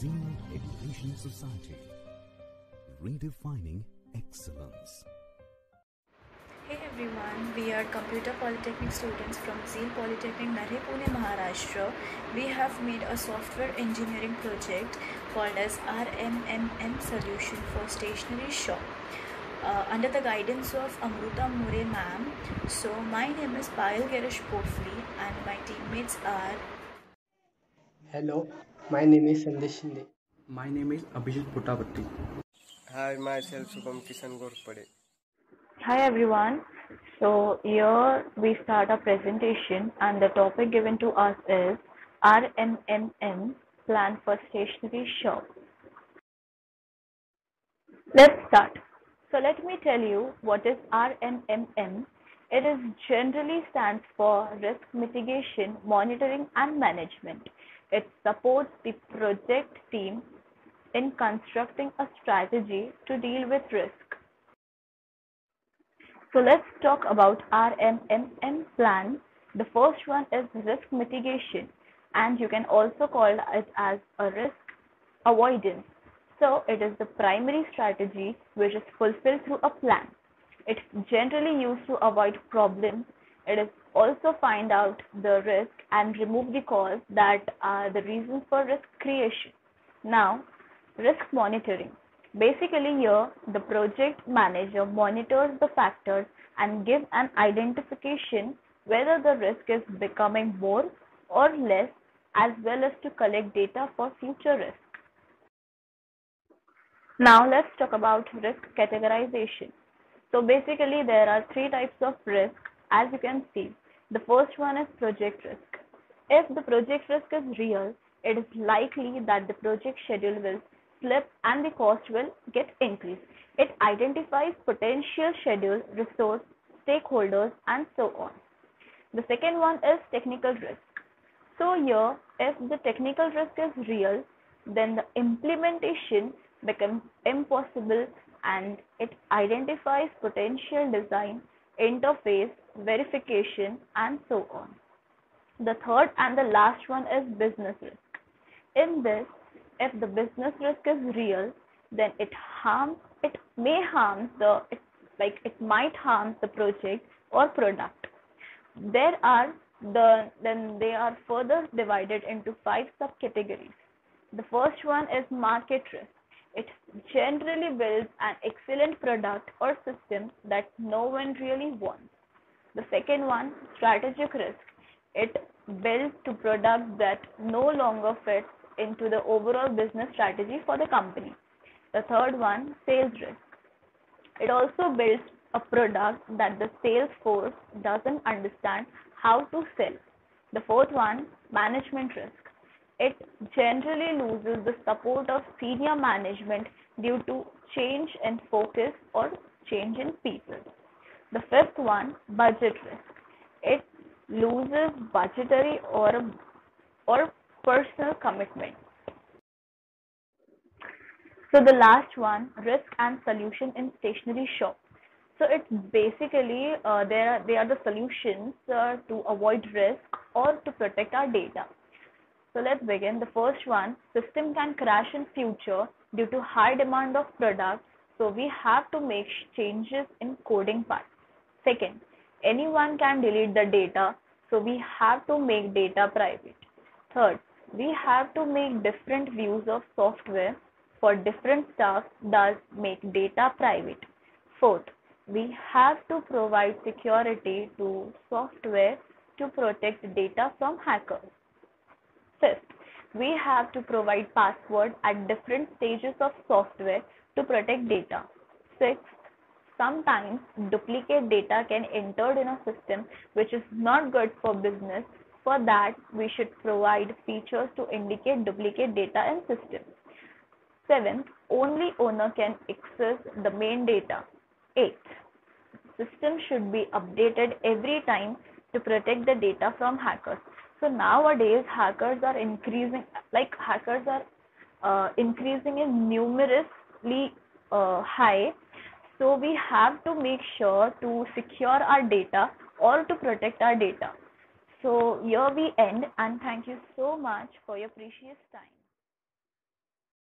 Zeal Education Society, redefining excellence. Hey everyone, we are Computer Polytechnic students from Zeal Polytechnic, Narhe, Pune, Maharashtra. We have made a software engineering project called as RMMM Solution for Stationery Shop under the guidance of Amruta More ma'am. So my name is Payal Girish Pofli and my teammates are... Hello, my name is Sandesh Shinde. My name is Abhijit Puttapatti. Hi, myself Shubham Kishan Gorpade. Hi everyone. So here we start our presentation and the topic given to us is RMMM, Plan for Stationery Shop. Let's start. So let me tell you what is RMMM. It is generally stands for Risk Mitigation, Monitoring and Management. It supports the project team in constructing a strategy to deal with risk. So let's talk about RMMM plan. The first one is risk mitigation, and you can also call it as a risk avoidance. So it is the primary strategy which is fulfilled through a plan. It's generally used to avoid problems. It is also find out the risk and remove the cause that are the reasons for risk creation. Now, risk monitoring. Basically here, the project manager monitors the factors and gives an identification whether the risk is becoming more or less, as well as to collect data for future risk. Now let's talk about risk categorization. So basically there are three types of risk as you can see. The first one is project risk. If the project risk is real, it is likely that the project schedule will slip and the cost will get increased. It identifies potential schedule, resource, stakeholders and so on. The second one is technical risk. So here, if the technical risk is real, then the implementation becomes impossible and it identifies potential design, interface, verification and so on. The third and the last one is business risk. In this, if the business risk is real, then it might harm the project or product. Then they are further divided into 5 subcategories. The first one is market risk. It generally builds an excellent product or system that no one really wants. The second one, strategic risk. It builds to products that no longer fits into the overall business strategy for the company. The third one, sales risk. It also builds a product that the sales force doesn't understand how to sell. The fourth one, management risk. It generally loses the support of senior management due to change in focus or change in people. The fifth one, budget risk. It loses budgetary or personal commitment. So the last one, risk and solution in stationery shop. So it's basically they are the solutions to avoid risk or to protect our data. So let's begin. The first one, system can crash in future due to high demand of products. So we have to make changes in coding part. Second, anyone can delete the data. So we have to make data private. Third, we have to make different views of software for different stuff does make data private. Fourth, we have to provide security to software to protect data from hackers. Fifth, we have to provide password at different stages of software to protect data. Sixth, sometimes duplicate data can enter in a system which is not good for business. For that, we should provide features to indicate duplicate data in system. Seventh, only owner can access the main data. Eighth, system should be updated every time to protect the data from hackers. So nowadays hackers are increasing in numerously high. So we have to make sure to secure our data or to protect our data. So here we end and thank you so much for your precious time.